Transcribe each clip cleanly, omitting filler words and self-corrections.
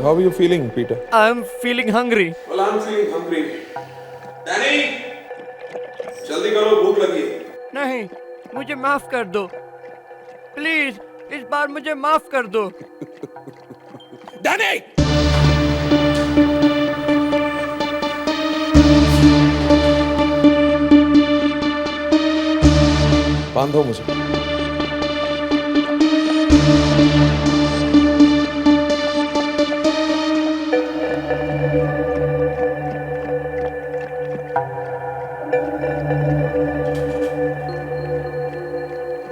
How are you feeling, Peter? I'm feeling hungry. Well, I'm feeling hungry. Danny, जल्दी करो, भूख लगी है। नहीं, मुझे माफ कर दो प्लीज, इस बार मुझे माफ कर दो। Danny! बांधो मुझे।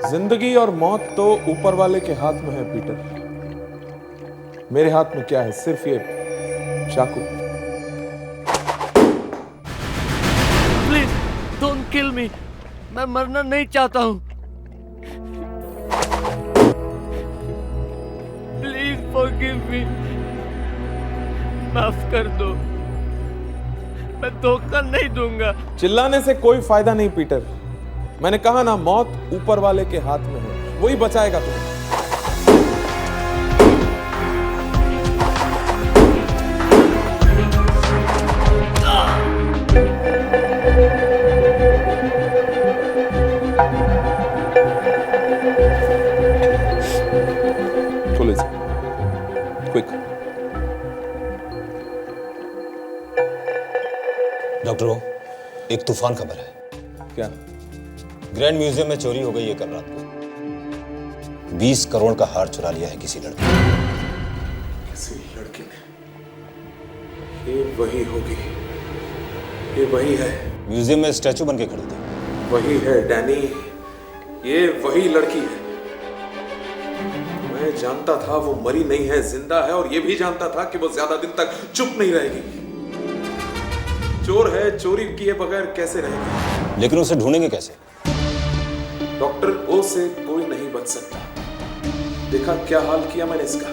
जिंदगी और मौत तो ऊपर वाले के हाथ में है पीटर। मेरे हाथ में क्या है? सिर्फ ये चाकू। प्लीज डोंट किल मी, मैं मरना नहीं चाहता हूँ। प्लीज फॉरगिव मी, माफ कर दो, मैं धोखा नहीं दूंगा। चिल्लाने से कोई फायदा नहीं पीटर। मैंने कहा ना, मौत ऊपर वाले के हाथ में है, वही बचाएगा तुम्हें। खोलो इसे, क्विक। डॉक्टर, एक तूफान खबर है। क्या? ग्रैंड म्यूजियम में चोरी हो गई है कल रात को। 20 करोड़ का हार चुरा लिया है किसी लड़के ने। किसी लड़के ने? ये वही होगी, ये वही है। म्यूजियम में स्टैचू बन के खड़ी थी। वही है डैनी, ये वही लड़की है। मैं जानता था वो मरी नहीं है, जिंदा है, और ये भी जानता था कि वो ज्यादा दिन तक चुप नहीं रहेगी। चोर है, चोरी किए बगैर कैसे रहेगी? लेकिन उसे ढूंढेंगे कैसे? डॉक्टर ओ से कोई नहीं बच सकता। देखा क्या हाल किया मैंने इसका।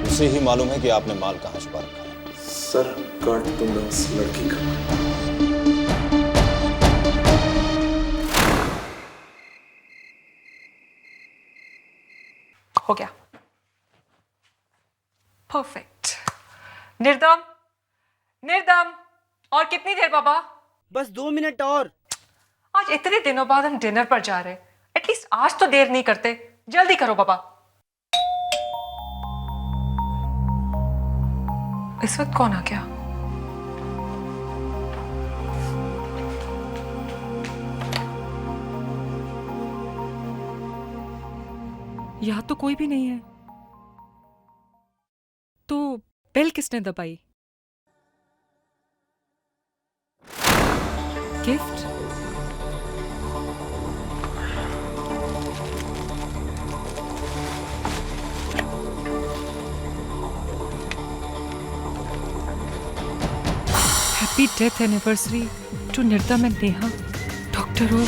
उसे ही मालूम है कि आपने माल कहां छुपा रखा है। सर काट दूंगा उस लड़की का। हो गया, परफेक्ट। निर्दम, निर्दम, और कितनी देर बाबा? बस 2 मिनट और। आज इतने दिनों बाद हम डिनर पर जा रहे हैं, एटलीस्ट आज तो देर नहीं करते। जल्दी करो बाबा। इस वक्त कौन आ गया? यहाँ तो कोई भी नहीं है, तो बेल किसने दबाई? Gift? Happy death anniversary to निर्दम एंड नेहा, डॉक्टर हो।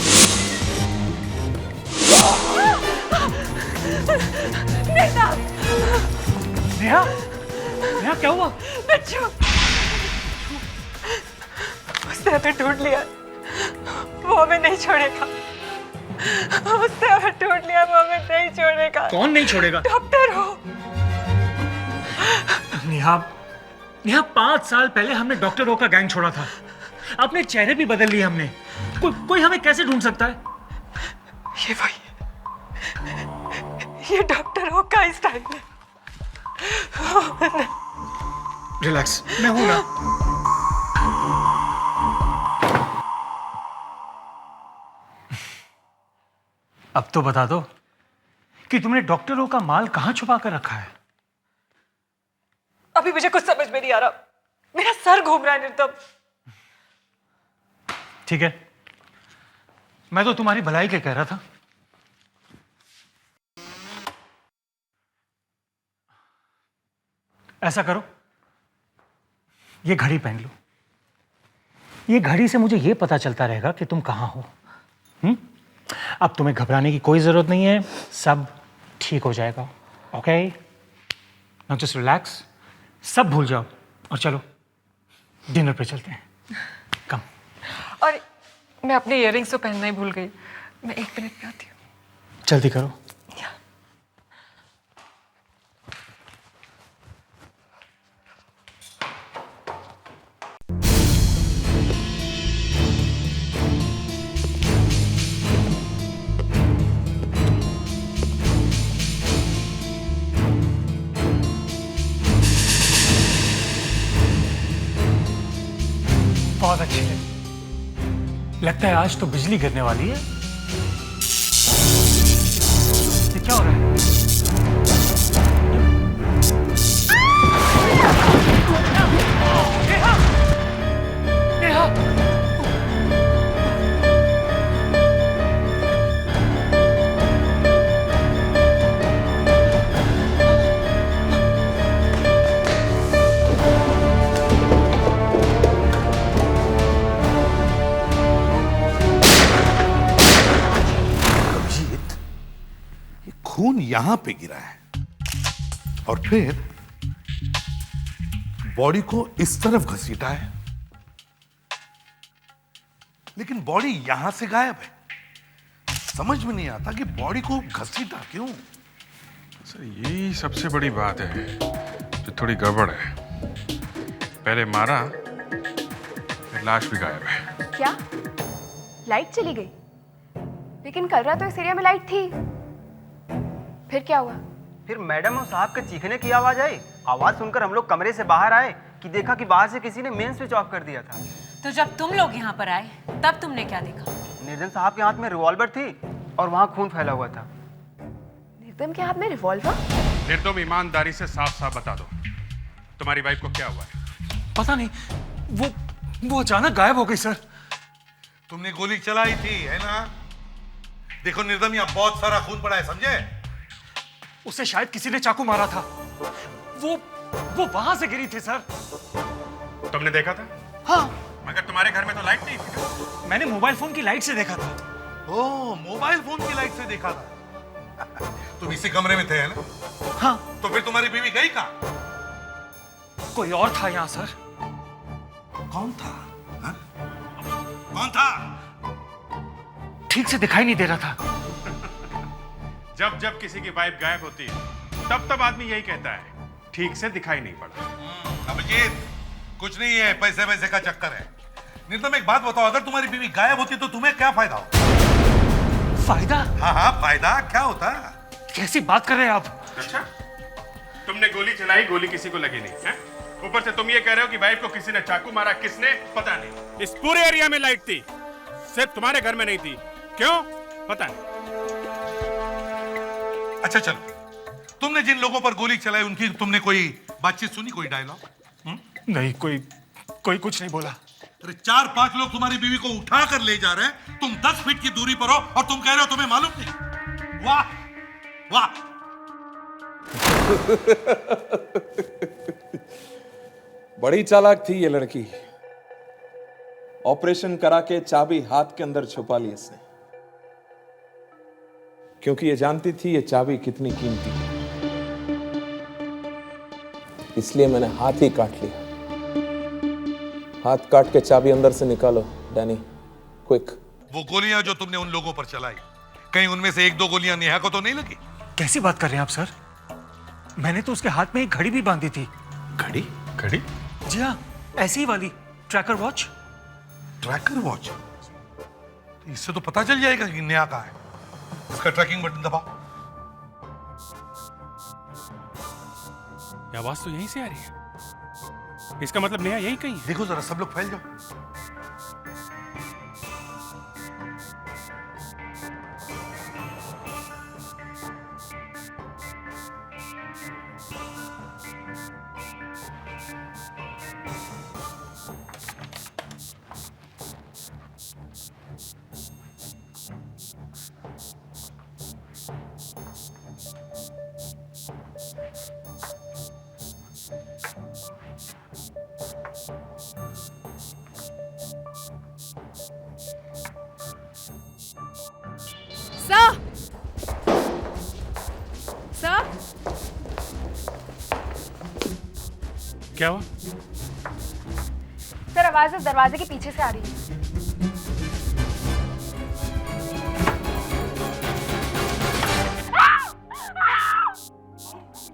नेहा, नेहा क्या हुआ? बच्चों, उसने हमें ढूंढ लिया, वो हमें नहीं छोड़ेगा। उसने हमें ढूंढ लिया, वो हमें नहीं छोड़ेगा। कौन नहीं छोड़ेगा? डॉक्टर हो। नेहा, नेहा 5 साल पहले हमने डॉक्टर ओ का गैंग छोड़ा था। अपने चेहरे भी बदल लिए हमने। कोई हमें कैसे ढूंढ सकता है? ये वही, ये डॉक्टर हो का स्टाइल है। रिलैक्स, मैं हूं ना। अब तो बता दो कि तुमने डॉक्टर ओ का माल कहां छुपा कर रखा है? अभी मुझे कुछ समझ में नहीं आ रहा, मेरा सर घूम रहा है निर्दम। ठीक है, मैं तो तुम्हारी भलाई के कह रहा था। ऐसा करो, ये घड़ी पहन लो। ये घड़ी से मुझे ये पता चलता रहेगा कि तुम कहां हो। अब तुम्हें घबराने की कोई जरूरत नहीं है, सब ठीक हो जाएगा। ओके, नाउ जस्ट रिलैक्स, सब भूल जाओ और चलो डिनर पे चलते हैं। कम। और मैं अपने इयररिंग्स तो पहनना ही भूल गई, मैं 1 मिनट में आती हूँ। जल्दी करो। बहुत अच्छी है, लगता है आज तो बिजली गिरने वाली है। ये क्या हो रहा है? नेहा! नेहा! खून यहां पे गिरा है और फिर बॉडी को इस तरफ घसीटा है, लेकिन बॉडी यहां से गायब है। समझ में नहीं आता कि बॉडी को घसीटा क्यों। सर यही सबसे बड़ी बात है जो थोड़ी गड़बड़ है। पहले मारा, फिर लाश भी गायब है। क्या लाइट चली गई? लेकिन कल रात तो इस एरिया में लाइट थी, फिर क्या हुआ? फिर मैडम और साहब के चीखने की आवाज आई। आवाज सुनकर हम लोग कमरे से बाहर आए कि देखा कि बाहर से किसी ने मेन स्विच ऑफ कर दिया था। तो जब तुम लोग यहाँ पर आए तब तुमने क्या देखा? निर्जन साहब के हाथ में रिवॉल्वर थी और वहाँ खून फैला हुआ था। निर्दम के हाथ में रिवॉल्वर? निर्दम, ईमानदारी से साफ साफ बता दो, तुम्हारी वाइफ को क्या हुआ है? पता नहीं, वो अचानक गायब हो गई सर। तुमने गोली चलाई थी है ना? देखो निर्दम, यहाँ बहुत सारा खून पड़ा है, समझे? उसे शायद किसी ने चाकू मारा था। वो वहां से गिरी थी सर। तुमने देखा था? हाँ, मगर तुम्हारे घर में तो लाइट नहीं थी। मैंने मोबाइल फोन की लाइट से देखा था। ओह, मोबाइल फोन की लाइट से देखा था। तुम इसी कमरे में थे है ना? हाँ। तो फिर तुम्हारी बीवी गई कहाँ? कोई और था यहाँ सर। कौन था? हा? कौन था? ठीक से दिखाई नहीं दे रहा था। जब जब किसी की वाइफ गायब होती है तब तब आदमी यही कहता है, ठीक से दिखाई नहीं पड़ा। अभिजीत, कुछ नहीं है, पैसे वैसे का चक्कर है। निर्दम, एक बात बताओ, अगर तुम्हारी बीवी गायब होती तो तुम्हें क्या फायदा होता? फायदा? हाँ, फायदा क्या होता? कैसी बात कर रहे हैं आप? अच्छा, तुमने गोली चलाई, गोली किसी को लगी नहीं है? ऊपर से तुम ये कह रहे हो कि वाइफ को किसी ने चाकू मारा, किसने पता नहीं। इस पूरे एरिया में लाइट थी, सिर्फ तुम्हारे घर में नहीं थी। क्यों? पता नहीं। अच्छा चलो, तुमने जिन लोगों पर गोली चलाई उनकी तुमने कोई बातचीत सुनी, कोई डायलॉग? नहीं, कोई कुछ नहीं बोला। अरे 4-5 लोग तुम्हारी बीवी को उठा कर ले जा रहे हैं, तुम 10 फीट की दूरी पर हो और तुम कह रहे हो तुम्हें मालूम नहीं। वाह वाह। बड़ी चालाक थी ये लड़की। ऑपरेशन करा के चाबी हाथ के अंदर छुपा ली इसने, क्योंकि ये जानती थी ये चाबी कितनी कीमती है। इसलिए मैंने हाथ ही काट लिया। हाथ काट के चाबी अंदर से निकालो डैनी, क्विक। वो गोलियां जो तुमने उन लोगों पर चलाई, कहीं उनमें से एक दो गोलियां नेहा को तो नहीं लगी? कैसी बात कर रहे हैं आप सर? मैंने तो उसके हाथ में एक घड़ी भी बांधी थी। घड़ी? घड़ी? जी हाँ, ऐसी ही वाली ट्रैकर वॉच। Tracker watch? तो इससे तो पता चल जाएगा कि नेहा कहाँ है। इसका ट्रैकिंग बटन दबाओ। ये आवाज तो यहीं से आ रही है। इसका मतलब नेहा यहीं कहीं है। देखो जरा, सब लोग फैल जाओ। क्या हुआ? सर, आवाज इस दरवाजे के पीछे से आ रही है।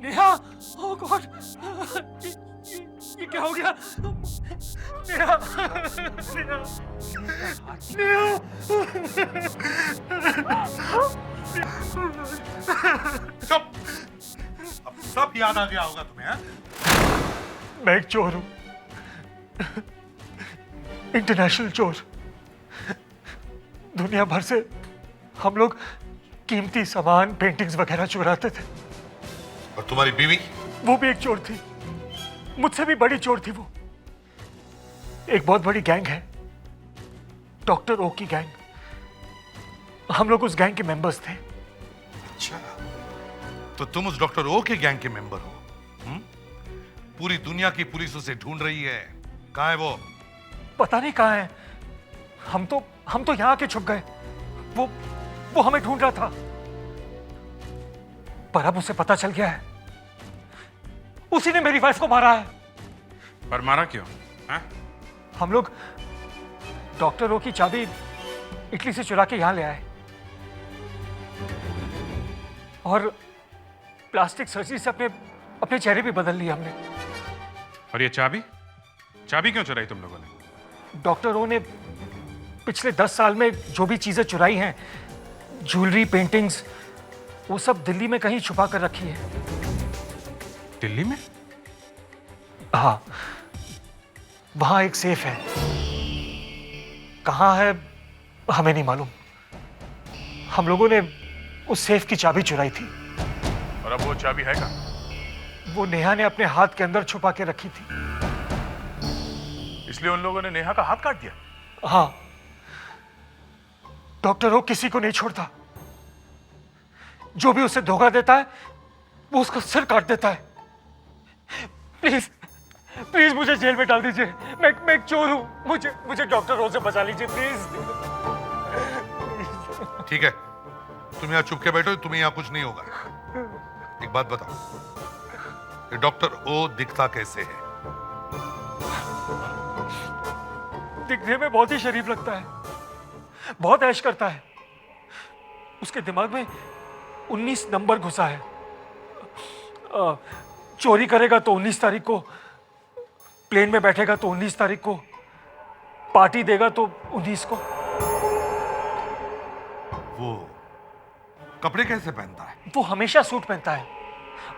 नेहा, ओह गॉड, ये क्या हो गया? नेहा, नेहा, नेहा। चुप! अब सब याद आ गया होगा तुम्हें, हाँ? मैं एक चोर हूं, इंटरनेशनल चोर। दुनिया भर से हम लोग कीमती सामान, पेंटिंग्स वगैरह चुराते थे। और तुम्हारी बीवी? वो भी एक चोर थी, मुझसे भी बड़ी चोर थी वो। एक बहुत बड़ी गैंग है, डॉक्टर ओ की गैंग। हम लोग उस गैंग के मेंबर्स थे। अच्छा, तो तुम उस डॉक्टर ओ के गैंग के मेंबर हो? पूरी दुनिया की पुलिस उसे ढूंढ रही है। कहाँ है वो? पता नहीं कहाँ है। हम तो यहाँ आके छुप गए। वो हमें ढूंढ रहा था, पर अब उसे पता चल गया है। उसी ने मेरी वाइफ को मारा है। पर मारा क्यों? हम लोग डॉक्टर ओ की चाबी इटली से चुरा के यहां ले आए और प्लास्टिक सर्जरी से अपने चेहरे भी बदल लिए हमने। और ये चाबी क्यों चुराई तुम लोगों ने? डॉक्टर ओ ने पिछले 10 साल में जो भी चीजें चुराई हैं, ज्वेलरी, पेंटिंग्स, वो सब दिल्ली में कहीं छुपा कर रखी है। दिल्ली में? हाँ, वहां एक सेफ है। कहाँ है हमें नहीं मालूम। हम लोगों ने उस सेफ की चाबी चुराई थी। और अब वो चाबी है कहाँ? वो नेहा ने अपने हाथ के अंदर छुपा के रखी थी। इसलिए उन लोगों ने नेहा का हाथ काट दिया? हाँ, डॉक्टर ओ किसी को नहीं छोड़ता। जो भी उसे धोखा देता है वो उसका सिर काट देता है। प्लीज प्लीज मुझे जेल में डाल दीजिए। मैं एक चोर हूं। मुझे डॉक्टर ओ से बचा लीजिए प्लीज। ठीक है, तुम यहाँ चुप के बैठो, तुम्हें यहाँ कुछ नहीं होगा। एक बात बताओ, ये डॉक्टर ओ दिखता कैसे है? दिखने में बहुत ही शरीफ लगता है, बहुत ऐश करता है। उसके दिमाग में 19 नंबर घुसा है। चोरी करेगा तो 19 तारीख को, प्लेन में बैठेगा तो 19 तारीख को, पार्टी देगा तो 19 को। वो कपड़े कैसे पहनता है? वो हमेशा सूट पहनता है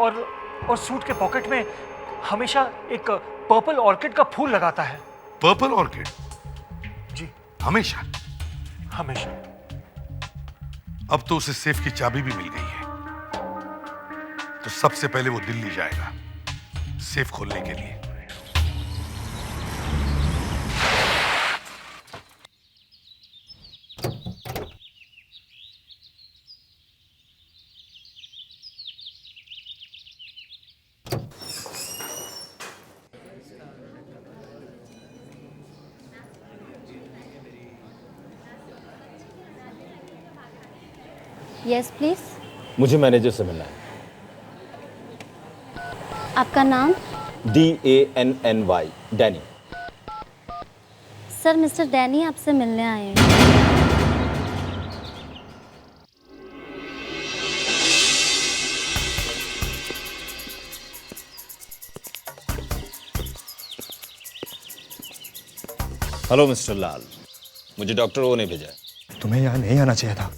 और सूट के पॉकेट में हमेशा एक पर्पल ऑर्किड का फूल लगाता है। Purple orchid? जी, हमेशा? हमेशा। अब तो उसे सेफ की चाबी भी मिल गई है, तो सबसे पहले वो दिल्ली जाएगा सेफ खोलने के लिए। Yes please. मुझे मैनेजर से मिलना है। आपका नाम? DANNY, Danny. Sir mister Danny आपसे मिलने आए हैं। हेलो मिस्टर लाल, मुझे डॉक्टर ओ ने भेजा है। तुम्हें यहाँ नहीं आना चाहिए था।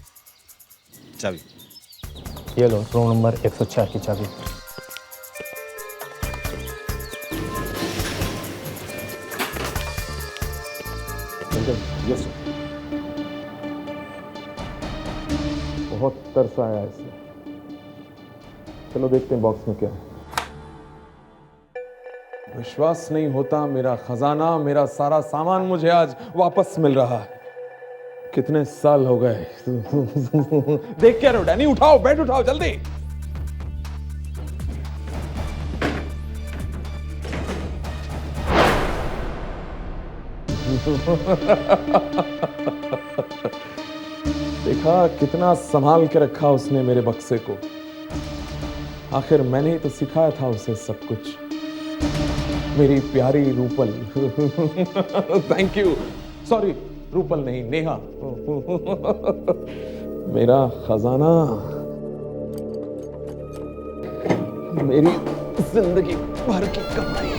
चाबी ये लो, रूम नंबर 104 की चाबी। Yes sir. बहुत तरस आया है इसे। चलो देखते हैं बॉक्स में क्या है। विश्वास नहीं होता, मेरा खजाना, मेरा सारा सामान मुझे आज वापस मिल रहा है। कितने साल हो गए। देख क्या रहे हो डैनी? उठाओ, बेड उठाओ जल्दी। देखा कितना संभाल के रखा उसने मेरे बक्से को। आखिर मैंने ही तो सिखाया था उसे सब कुछ। मेरी प्यारी Rupal. Thank you. Sorry, Rupal नहीं, नेहा। मेरा खजाना, मेरी जिंदगी भर की कमाई।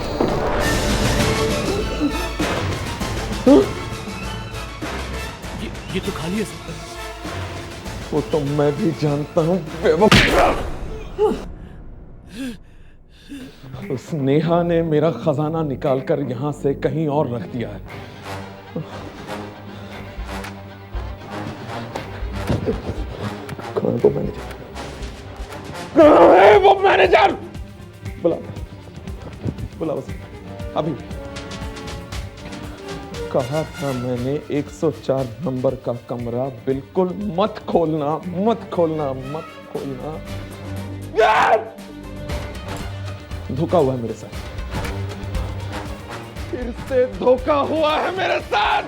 ये तो खाली है सर। वो तो मैं भी जानता हूं। उस नेहा ने मेरा खजाना निकालकर यहां से कहीं और रख दिया है। कहाँ है वो मैनेजर? कहाँ है वो मैनेजर? बुला उसे अभी। कहा था मैंने 104 नंबर का कमरा बिल्कुल मत खोलना, मत खोलना, मत खोलना। धोखा हुआ है मेरे साथ। फिर से धोखा हुआ है मेरे साथ।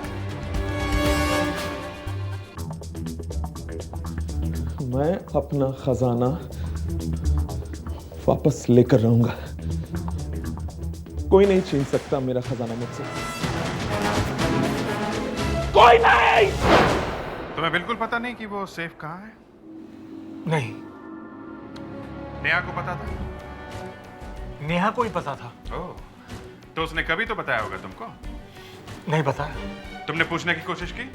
मैं अपना खजाना वापस लेकर रहूंगा। कोई नहीं छीन सकता मेरा खजाना मुझसे। कोई नहीं। तुम्हें बिल्कुल पता नहीं कि वो सेफ कहाँ है? नहीं। नेहा को पता था? नेहा को ही पता था। ओह, तो उसने कभी तो बताया होगा तुमको? नहीं बताया। तुमने पूछने की कोशिश की?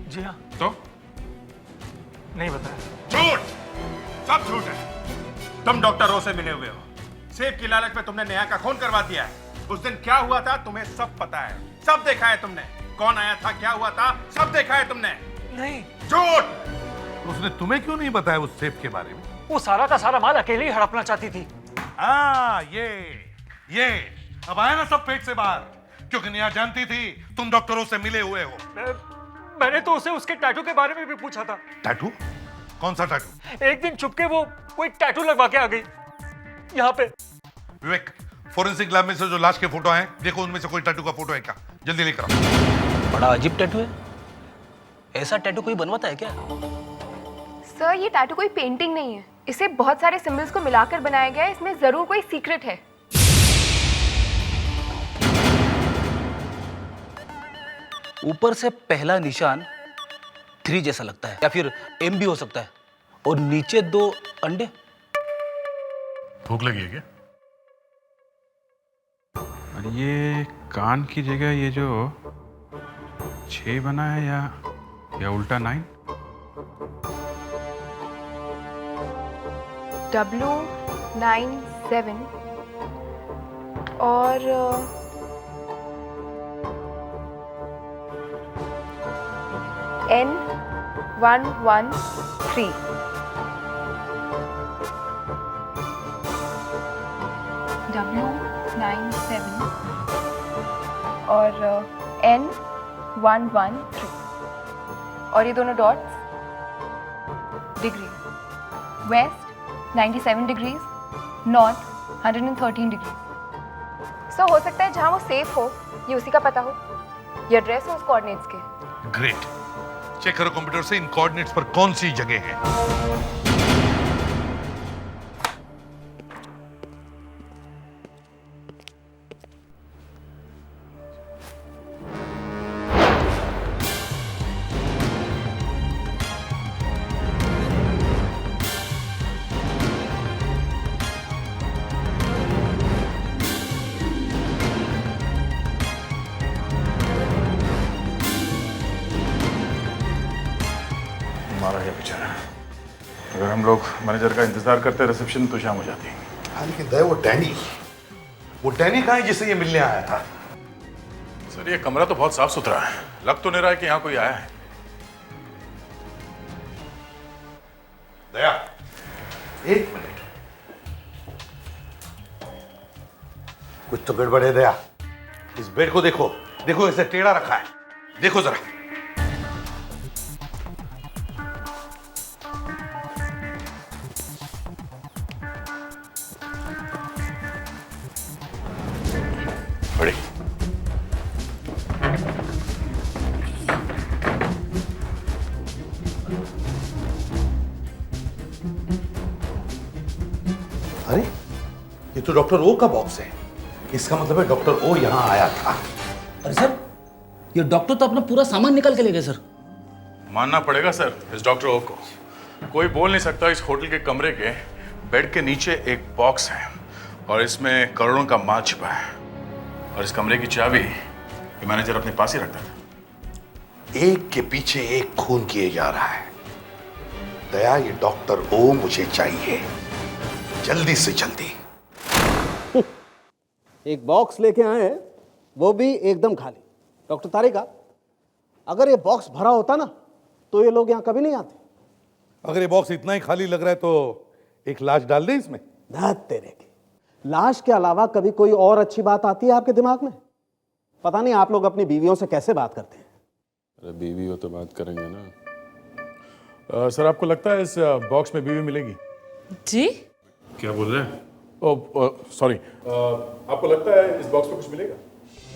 जी हाँ। तो नहीं बताया। झूठ, सब झूठ है। तुम डॉक्टर ओ से मिले हुए हो। सेफ की लालच में तुमने नेहा का खून करवा दिया है। उस दिन क्या हुआ था तुम्हें सब पता है, सब देखा है तुमने। कौन आया था, क्या हुआ था, सब देखा है तुमने। नहीं। झूठ। उसने तुम्हें क्यों नहीं बताया उस सेफ के बारे में? वो सारा का सारा माल अकेले ही हड़पना चाहती थी। ये अब आया ना सब पेट से बाहर, क्योंकि नेहा जानती थी तुम डॉक्टरों से मिले हुए हो। मैंने तो उसे उसके टैटू के बारे में भी पूछा था। टैटू? कौन सा टैटू? एक दिन चुपके वो कोई टैटू लगवा के आ गई यहाँ पे। विवेक, फोरेंसिक लैब में से जो लाश के फोटो हैं, देखो उनमें से कोई टैटू का फोटो है क्या? जल्दी लेकर आओ। बड़ा अजीब टैटू है। ऐसा टैटू कोई बनवाता है क्या? सर ये टैटू कोई पेंटिंग नहीं है, इसे बहुत सारे सिंबल्स को मिलाकर बनाया गया है। इसमें जरूर कोई सीक्रेट है। ऊपर से पहला निशान 3 जैसा लगता है, या फिर M भी हो सकता है, और नीचे 2 अंडे। भूख लगी है क्या? और ये कान की जगह ये जो 6 बना है या उल्टा 9? W97 और N113। W97 और N113 और ये दोनों dots degree west 97 degrees, north 113 degrees. So हो सकता है जहां वो सेफ हो ये उसी का पता हो, या एड्रेस हो उस कोऑर्डिनेट्स के। ग्रेट, चेक करो कंप्यूटर से इन कोऑर्डिनेट्स पर कौन सी जगह है। मारा गया बेचारा। अगर हम लोग मैनेजर का इंतजार करते रिसेप्शन तो शाम हो जाती। हाँ लेकिन दया वो डैनी कहाँ है जिसे ये मिलने आया था? सर ये कमरा तो बहुत साफ सुथरा है, लग तो नहीं रहा है कि यहाँ कोई आया है। दया, एक मिनट, कुछ तो गड़बड़ है दया। इस बेड को देखो, देखो इसे टेढ़ा रखा है, देखो जरा। बड़ी अरे ये तो डॉक्टर ओ का बॉक्स है। इसका मतलब है डॉक्टर ओ यहां आया था। अरे सर, ये डॉक्टर तो अपना पूरा सामान निकल के ले गए सर। मानना पड़ेगा सर इस डॉक्टर ओ को। कोई बोल नहीं सकता इस होटल के कमरे के बेड के नीचे एक बॉक्स है और इसमें करोड़ों का माल छिपा है, और इस कमरे की चाबी ये मैनेजर अपने पास ही रखता था। एक के पीछे एक खून किए जा रहा है। दया, ये डॉक्टर ओ मुझे चाहिए, जल्दी से जल्दी। एक बॉक्स लेके आए हैं, वो भी एकदम खाली। डॉक्टर तारिका, अगर ये बॉक्स भरा होता ना तो ये लोग यहाँ कभी नहीं आते। अगर ये बॉक्स इतना ही खाली लग रहा है तो एक लाश डाल दे इसमें। धत तेरे की, लाश के अलावा कभी कोई और अच्छी बात आती है आपके दिमाग में? पता नहीं आप लोग अपनी बीवियों से कैसे बात करते हैं। अरे बीवी हो तो बात करेंगे ना। सर आपको लगता है इस बॉक्स में बीवी मिलेगी? जी क्या बोल रहे हैं? सॉरी, आपको लगता है इस बॉक्स में कुछ मिलेगा?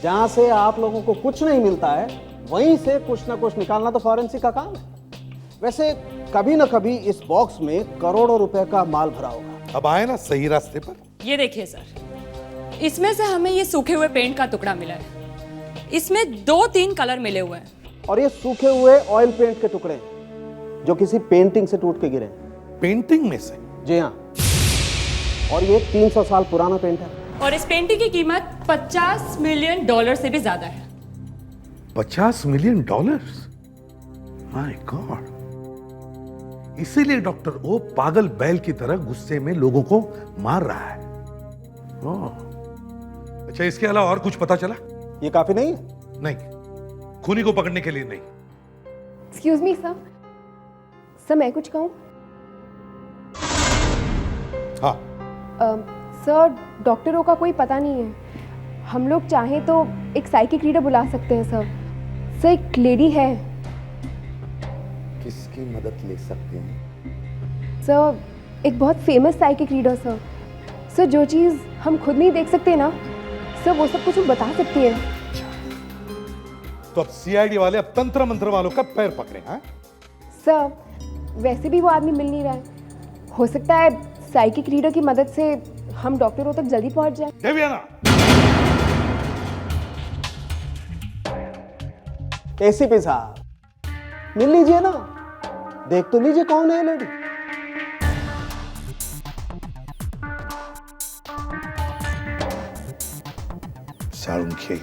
जहां से आप लोगों को कुछ नहीं मिलता है वहीं से कुछ ना कुछ निकालना तो फॉरेंसिक का काम है। वैसे कभी ना कभी इस बॉक्स में करोड़ों रुपए का माल भरा होगा। अब आए ना सही रास्ते पर। ये देखिए सर, इसमें से हमें ये सूखे हुए पेंट का टुकड़ा मिला है। इसमें 2-3 कलर मिले हुए हैं। और ये सूखे हुए ऑयल पेंट के टुकड़े हैं जो किसी पेंटिंग से टूट के गिरे। पेंटिंग में से? जी हाँ, और ये 300 साल पुराना पेंट है। और इस पेंटिंग की कीमत $50 मिलियन से भी ज्यादा है। $50 मिलियन? My God. इसीलिए डॉक्टर ओ पागल बैल की तरह गुस्से में लोगों को मार रहा है। अच्छा, इसके अलावा और कुछ पता चला? ये काफी नहीं है? नहीं, खूनी को पकड़ने के लिए नहीं। एक्सक्यूज मी सर, सर मैं कुछ कहूँ? हाँ। सर, डॉक्टर ओ का कोई पता नहीं है। हम लोग चाहें तो एक साइकिक रीडर बुला सकते हैं सर। सर एक लेडी है। किसकी मदद ले सकते हैं? सर एक बहुत famous psychic reader sir. Sir जो चीज़ हम खुद नहीं देख सकते ना सर, वो सब कुछ वो बता सकती है। तो अब सीआईडी वाले अब तंत्र मंत्र वालों का पैर पकड़े हैं? सर वैसे भी वो आदमी मिल नहीं रहा है। हो सकता है साइकिक रीडर की मदद से हम डॉक्टरों तक जल्दी पहुंच जाए। देवयाना, एसीपी साहब मिल लीजिए ना, देख तो लीजिए कौन है लेडी। साळुंखे।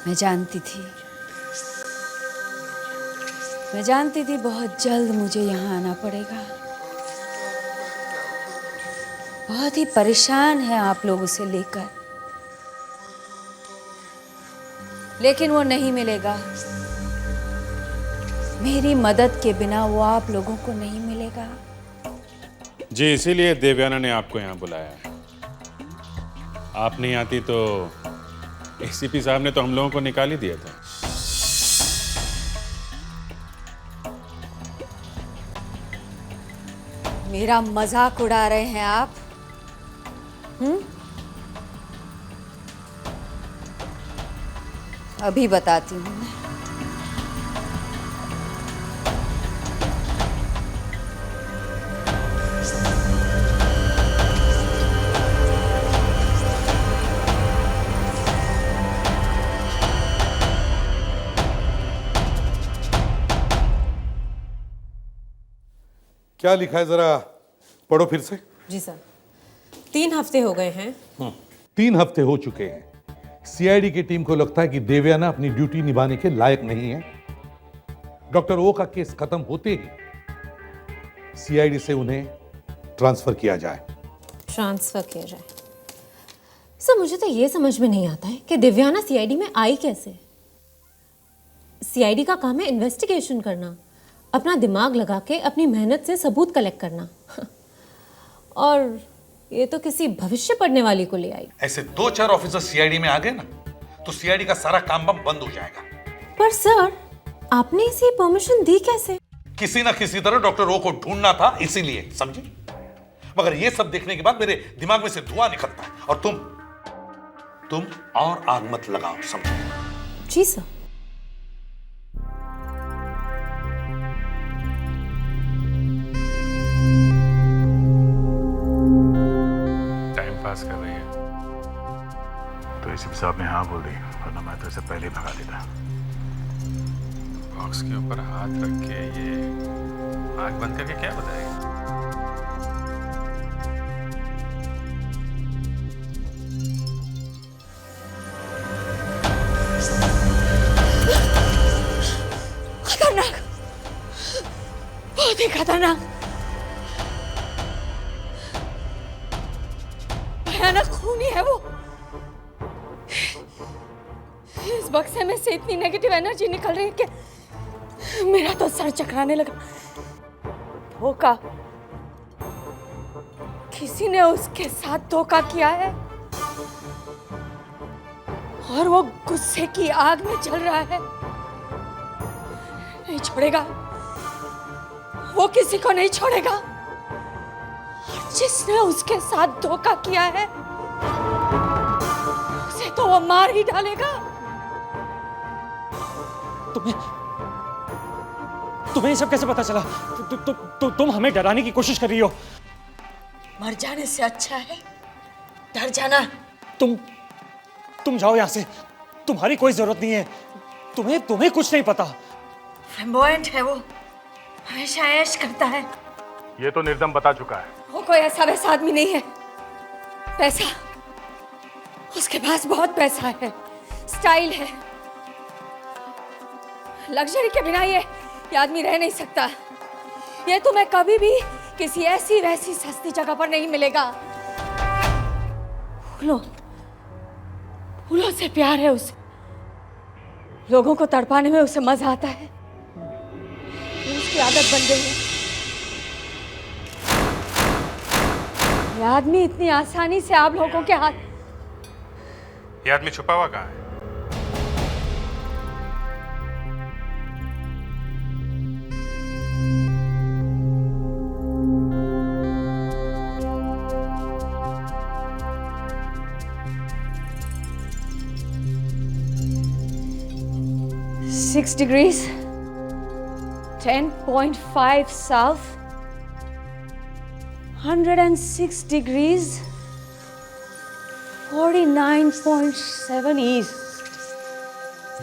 मैं जानती थी बहुत जल्द मुझे यहाँ आना पड़ेगा। बहुत ही परेशान है आप लोग उसे लेकर, लेकिन वो नहीं मिलेगा। मेरी मदद के बिना वो आप लोगों को नहीं मिलेगा। जी, इसीलिए देवयाना ने आपको यहाँ बुलाया है। आप नहीं आती तो एसीपी साहब ने तो हम लोगों को निकाल ही दिया था। मेरा मजाक उड़ा रहे हैं आप? अभी बताती हूँ मैं। क्या लिखा है जरा पढ़ो फिर से। जी सर, 3 हफ्ते हो गए हैं। 3 हफ्ते हो चुके हैं। सीआईडी की टीम को लगता है कि देवयाना अपनी ड्यूटी निभाने के लायक नहीं है। डॉक्टर ओ का केस खत्म होते ही सीआईडी से उन्हें ट्रांसफर किया जाए। ट्रांसफर किया जाए? सर, मुझे तो ये समझ में नहीं आता है कि दिव्याना सीआईडी में आई कैसे। सीआईडी का काम है इन्वेस्टिगेशन करना, अपना दिमाग लगा के अपनी मेहनत से सबूत कलेक्ट करना। और ये तो किसी भविष्य पढ़ने वाली को ले आई। ऐसे 2-4 ऑफिसर सीआईडी में आ गए ना तो सीआईडी का सारा काम बम बंद हो जाएगा। पर सर, आपने इसे परमिशन दी कैसे? किसी ना किसी तरह डॉक्टर ओ को ढूंढना था, इसीलिए, समझी? मगर ये सब देखने के बाद मेरे दिमाग में से धुआं निकलता है। और तुम और आग मत लगाओ, समझो? जी सर। पास कर रही है तो एसीपी साहब ने हाँ बोल दी, वरना मैं तो इसे पहले ही भगा देता। बॉक्स के ऊपर हाथ रख के ये आंख बंद करके क्या बताएगा? खतरनाक, बहुत ही खतरनाक, भयानक खूनी है वो। इस बक्से में से इतनी नेगेटिव एनर्जी निकल रही है कि मेरा तो सर चकराने लगा। धोखा, किसी ने उसके साथ धोखा किया है और वो गुस्से की आग में जल रहा है। नहीं छोड़ेगा, वो किसी को नहीं छोड़ेगा। जिसने उसके साथ धोखा किया है उसे तो वो मार ही डालेगा। तुम्हें ये सब कैसे पता चला? तुम हमें डराने की कोशिश कर रही हो। मर जाने से अच्छा है डर जाना। तुम जाओ यहाँ से, तुम्हारी कोई जरूरत नहीं है। तुम्हें कुछ नहीं पता। फ्लैम्बॉयंट है वो, हमेशा ऐश करता है। ये तो निर्दम बता चुका है। वो कोई ऐसा वैसा आदमी नहीं है। पैसा, उसके पास बहुत पैसा है, स्टाइल है। लग्जरी के बिना ये आदमी रह नहीं सकता। ये तुम्हें कभी भी किसी ऐसी वैसी सस्ती जगह पर नहीं मिलेगा। फूलों से प्यार है उसे, लोगों को तड़पाने में उसे मजा आता है। उसकी आदत बन गई है। ये आदमी इतनी आसानी से आप लोगों के हाथ। ये आदमी छुपा हुआ कहाँ है? Six degrees, 10.5 south, 106 degrees, 49.7 east.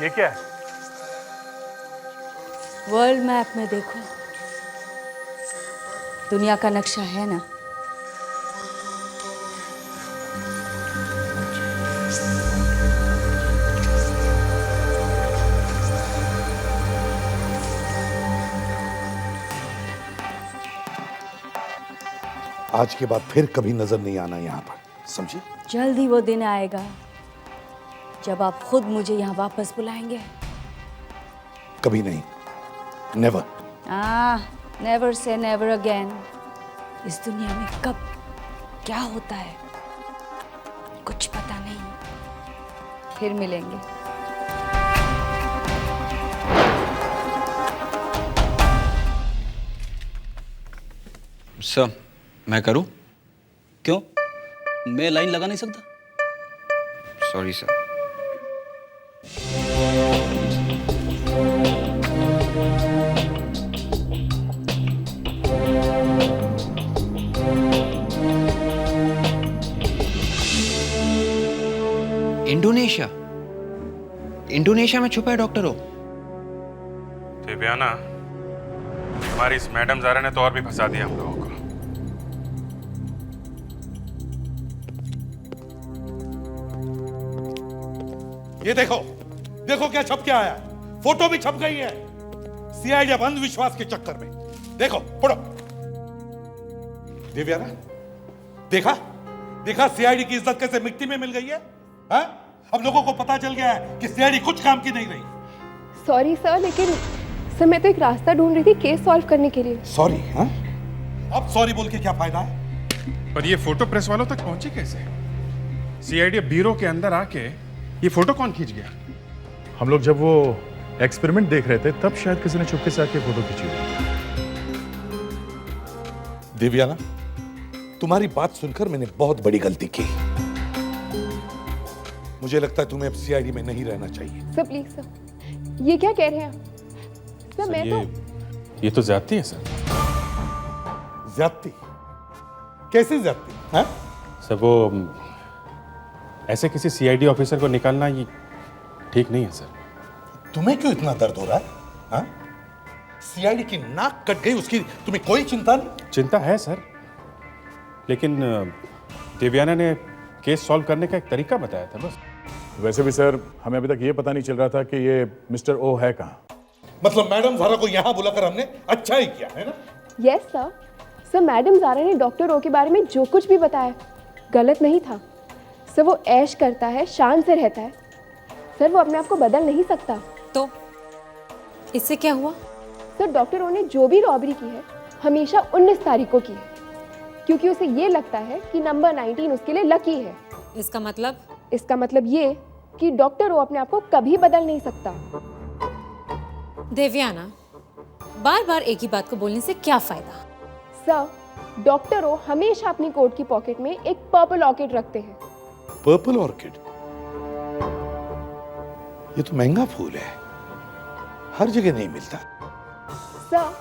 ये क्या है? वर्ल्ड मैप में देखो, दुनिया का नक्शा है ना। आज के बाद फिर कभी नजर नहीं आना यहाँ पर, समझी? जल्द ही वो दिन आएगा जब आप खुद मुझे यहाँ वापस बुलाएंगे। कभी नहीं, never. Never say never again. इस दुनिया में कब क्या होता है कुछ पता नहीं। फिर मिलेंगे। सर मैं करूं? क्यों? मैं लाइन लगा नहीं सकता? Sorry sir. इंडोनेशिया में छुपा है डॉक्टर ओ। दिव्याना, हमारी इस मैडम ज़ारा ने तो और भी फंसा दिया हम लोगों को। ये देखो, देखो क्या छप के आया, फोटो भी छप गई है। सीआईडी अब अंधविश्वास के चक्कर में। देखो, पढ़ो। दिव्याना, देखा देखा सीआईडी की इज्जत कैसे मिट्टी में मिल गई है? हाँ? अब लोगों को पता चल गया है कि सीआईडी कुछ काम की नहीं रही। सॉरी सर, लेकिन सर मैं तो एक रास्ता ढूंढ रही थी केस सॉल्व करने के लिए। सॉरी? हाँ? अब सॉरी बोल के क्या फायदा है? पर ये फोटो प्रेस वालों तक पहुंची कैसे? सीआईडी ब्यूरो के अंदर आके ये फोटो कौन खींच गया? हम लोग जब वो एक्सपेरिमेंट देख रहे थे तब शायद किसी ने चुपके से आके फोटो खींची होगी। दिव्याना, तुम्हारी बात सुनकर मैंने बहुत बड़ी गलती की। मुझे लगता है तुम्हें अब सीआईडी में नहीं रहना चाहिए। सर प्लीज सर, ये क्या कह रहे हैं? सर मैं ये तो ज्यादती है सर। ज्यादती? कैसी ज्यादती? हाँ? सर वो ऐसे किसी सीआईडी ऑफिसर को निकालना ये ठीक नहीं है सर। तुम्हें क्यों इतना दर्द हो रहा है? हाँ? सीआईडी की नाक कट गई, उसकी तुम्हें कोई चिंता नहीं? चिंता है सर, लेकिन दिव्याना ने केस सॉल्व करने का एक तरीका बताया था बस। वैसे भी सर हमें अभी तक ये पता नहीं चल रहा था कि ये मिस्टर ओ है कहाँ। मतलब मैडम ज़ारा को यहाँ बुलाकर हमने अच्छा ही किया है ना? Yes sir. Sir madam Zara ने डॉक्टर ओ के बारे में जो कुछ भी बताया गलत नहीं था। सर वो ऐश करता है, शान से रहता है। सर वो अपने आप को बदल नहीं सकता। तो इससे क्या हुआ? सर डॉक्टर ओ ने जो भी रॉबरी की है हमेशा 19 तारीख को की है, क्योंकि उसे ये लगता है कि नंबर 19 उसके लिए लकी है। इसका मतलब? इसका मतलब ये कि डॉक्टर ओ अपने आप को कभी बदल नहीं सकता। देवयाना, बार बार एक ही बात को बोलने से क्या फायदा? सर डॉक्टर ओ हमेशा अपनी कोट की पॉकेट में एक पर्पल ऑर्किड रखते हैं। Purple orchid? ये तो महंगा फूल है, हर जगह नहीं मिलता। सर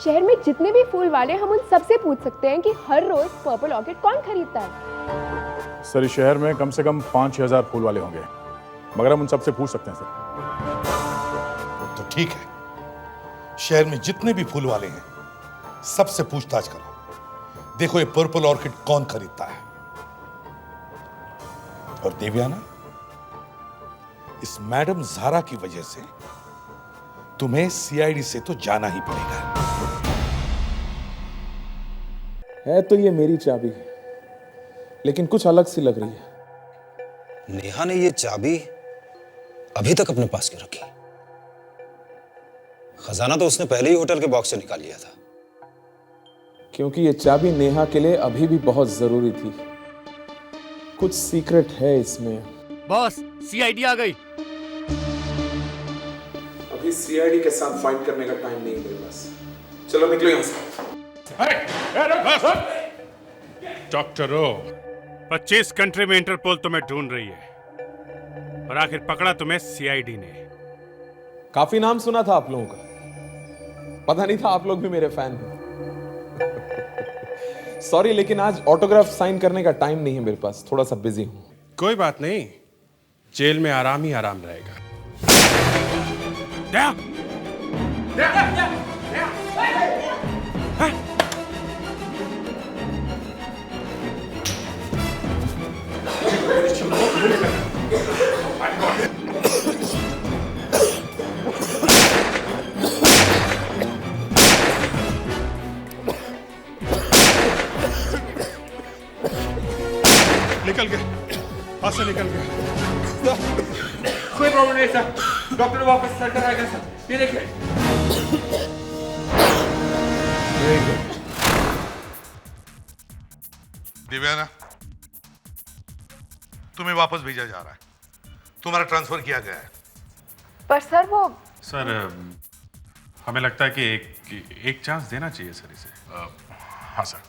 शहर में जितने भी फूल वाले हम उन सबसे पूछ सकते हैं कि हर रोज पर्पल ऑर्किड कौन खरीदता है। सर इस शहर में कम से कम 5-6 फूल वाले होंगे, मगर हम उन सबसे पूछ सकते हैं सर। तो ठीक है, शहर में जितने भी फूल वाले हैं सबसे पूछताछ करो, देखो ये पर्पल ऑर्किड कौन खरीदता है। और देवयाना, इस मैडम ज़ारा की वजह से तुम्हें सीआईडी से तो जाना ही पड़ेगा। है तो ये मेरी चाबी, लेकिन कुछ अलग सी लग रही है। नेहा ने ये चाबी अभी तक अपने पास क्यों रखी? खजाना तो उसने पहले ही होटल के बॉक्स से निकाल लिया था। क्योंकि ये चाबी नेहा के लिए अभी भी बहुत जरूरी थी। कुछ सीक्रेट है इसमें। बॉस, सीआईडी आ गई। अभी सीआईडी के साथ फाइट करने का टाइम नहीं है मेरे पास। चलो निकलो यहां से। डॉक्टर ओ, 25 कंट्री में इंटरपोल तुम्हें ढूंढ रही है और आखिर पकड़ा तुम्हें सीआईडी ने। काफी नाम सुना था आप लोगों का, पता नहीं था आप लोग भी मेरे फैन हैं। सॉरी, लेकिन आज ऑटोग्राफ साइन करने का टाइम नहीं है मेरे पास, थोड़ा सा बिजी हूं। कोई बात नहीं, जेल में आराम ही आराम रहेगा। निकल गया, हाथ से निकल गया। कोई प्रॉब्लम नहीं सर, डॉक्टर वापस सर्कल आएगा सर। ये देखिए। दिव्याना, तुम्हें वापस भेजा जा रहा है। तुम्हारा ट्रांसफर किया गया है। पर सर वो सर हमें लगता है कि एक चांस देना चाहिए सर इसे। हाँ सर।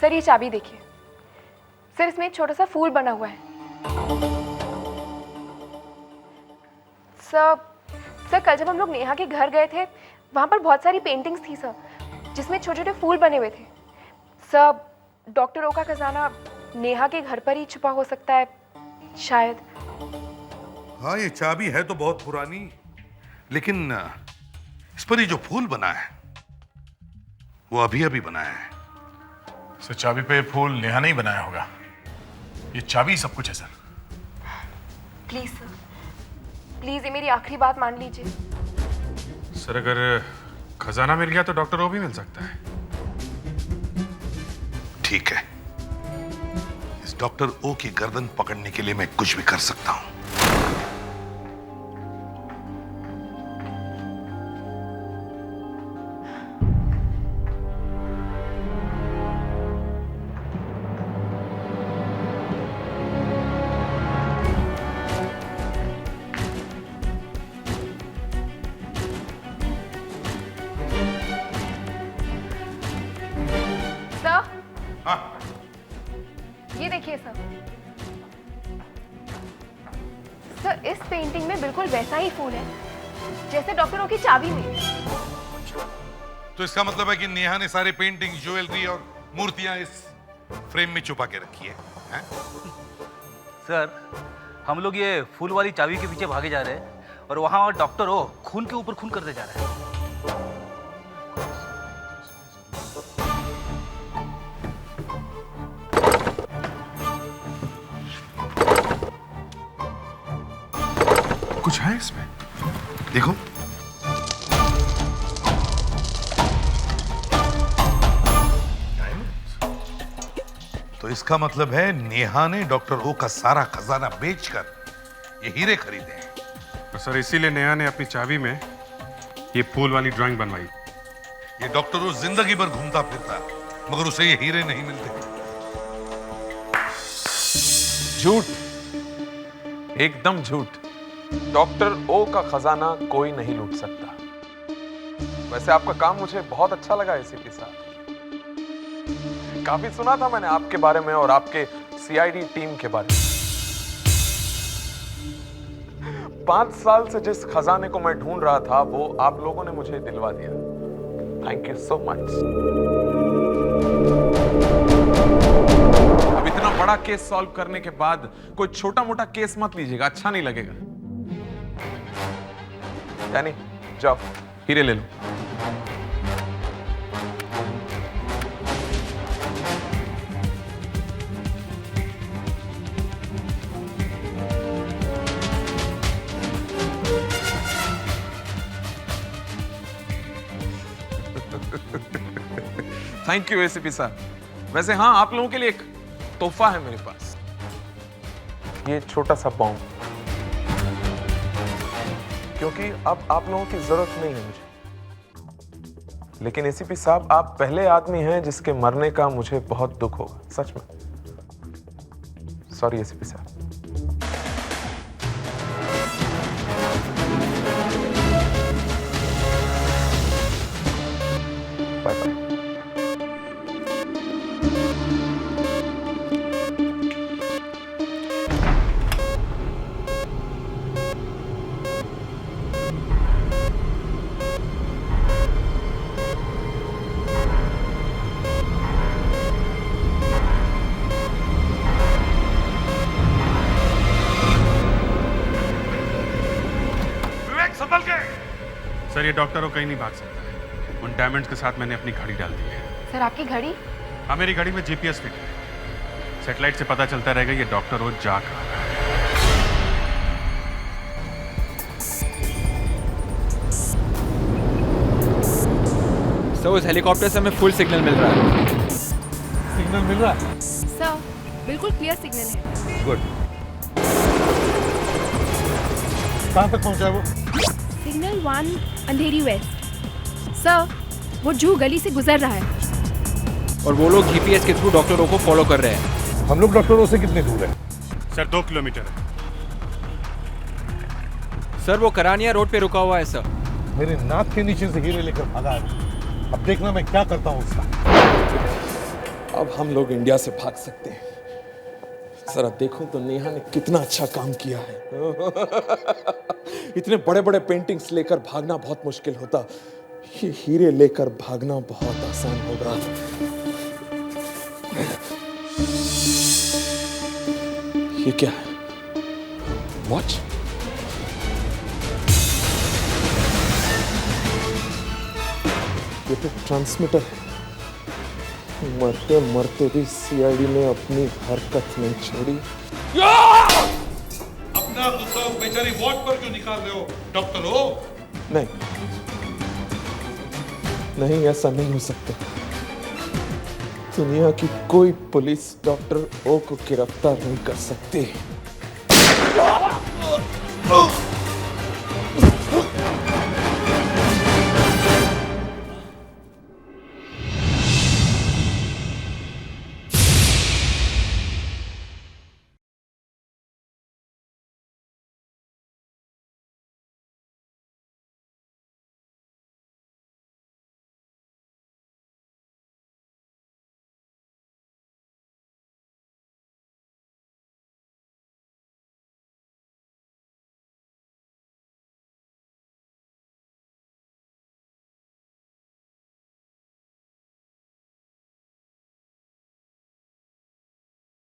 सर ये चाबी देखिए सर, इसमें एक छोटा सा फूल बना हुआ है। सर कल जब हम लोग नेहा के घर गए थे वहाँ पर बहुत सारी पेंटिंग्स थी सर, जिसमें छोटे छोटे फूल बने हुए थे। सर डॉक्टर ओ का खजाना नेहा के घर पर ही छुपा हो सकता है शायद। हाँ, ये चाबी है तो बहुत पुरानी, लेकिन इस पर ये जो फूल बना है वो अभी अभी बनाया है। सर चाबी पे फूल नेहा नहीं बनाया होगा, ये चाबी सब कुछ है सर। प्लीज सर, प्लीज ये मेरी आखिरी बात मान लीजिए। सर अगर खजाना मिल गया तो डॉक्टर ओ भी मिल सकता है। ठीक है, इस डॉक्टर ओ की गर्दन पकड़ने के लिए मैं कुछ भी कर सकता हूं। ये देखिए सर, सर इस पेंटिंग में बिल्कुल वैसा ही फूल है जैसे डॉक्टर ओ की चाबी में। तो इसका मतलब है कि नेहा ने सारे पेंटिंग, ज्वेलरी और मूर्तियां इस फ्रेम में छुपा के रखी है? सर हम लोग ये फूल वाली चाबी के पीछे भागे जा रहे हैं और वहां डॉक्टर ओ खून के ऊपर खून करते जा रहे हैं। कुछ है इसमें, देखो। तो इसका मतलब है नेहा ने डॉक्टर ओ का सारा खजाना बेचकर ये हीरे खरीदे हैं। तो सर इसीलिए नेहा ने अपनी चाबी में ये फूल वाली ड्राइंग बनवाई। ये डॉक्टर ओ जिंदगी भर घूमता फिरता मगर उसे ये हीरे नहीं मिलते। झूठ, एकदम झूठ। डॉक्टर ओ का खजाना कोई नहीं लूट सकता। वैसे आपका काम मुझे बहुत अच्छा लगा एसीपी साहब। काफी सुना था मैंने आपके बारे में और आपके सीआईडी टीम के बारे में। 5 साल से जिस खजाने को मैं ढूंढ रहा था वो आप लोगों ने मुझे दिलवा दिया। Thank you so much. अब इतना बड़ा केस सॉल्व करने के बाद कोई छोटा मोटा केस मत लीजिएगा, अच्छा नहीं लगेगा। यानी जाओ हीरे ले लो। थैंक यू एसीपी साहब। वैसे हाँ, आप लोगों के लिए एक तोहफा है मेरे पास, ये छोटा सा बॉम्ब, क्योंकि अब आप लोगों की जरूरत नहीं है मुझे। लेकिन एसीपी साहब आप पहले आदमी हैं जिसके मरने का मुझे बहुत दुख होगा, सच में। सॉरी एसीपी साहब। Bye bye. सर ये डॉक्टर वो कहीं नहीं भाग सकता है। उन डायमंड्स के साथ मैंने अपनी घड़ी डाल दी है। सर आपकी घड़ी? हाँ मेरी घड़ी में जीपीएस फिट है। सैटेलाइट से पता चलता रहेगा ये डॉक्टर वो जा कहाँ रहा है। सर उस हेलीकॉप्टर से हमें फुल सिग्नल मिल रहा है। सिग्नल मिल रहा है? सर बिल्कुल क्लियर सिग्नल है। गुड। कहाँ तक पहुँचा वो? सिग्नल 1 अंधेरी वेस्ट। सर वो जू गली से गुजर रहा है। और वो लोग जीपीएस के थ्रू डॉक्टर ओ को फॉलो कर रहे हैं। हम लोग डॉक्टर ओ से कितने दूर हैं? सर 2 किलोमीटर है। सर वो करानिया रोड पे रुका हुआ है सर। मेरे नाक के नीचे से हीरे लेकर भागा है। अब देखना मैं क्या करता हूँ उसका। अब हम लोग इंडिया से भाग सकते हैं। जरा देखो तो नेहा ने कितना अच्छा काम किया है। इतने बड़े बड़े पेंटिंग्स लेकर भागना बहुत मुश्किल होता, ये हीरे लेकर भागना बहुत आसान होगा। ये क्या है? वॉच? ये तो ट्रांसमीटर है। मरते मरते भी सीआईडी ने अपनी हरकत नहीं छोड़ी। अपना गुस्सा बेचारी वॉच पर क्यों निकाल रहे हो डॉक्टर ओ? नहीं नहीं, ऐसा नहीं हो सकता। दुनिया की कोई पुलिस डॉक्टर ओ को गिरफ्तार नहीं कर सकती।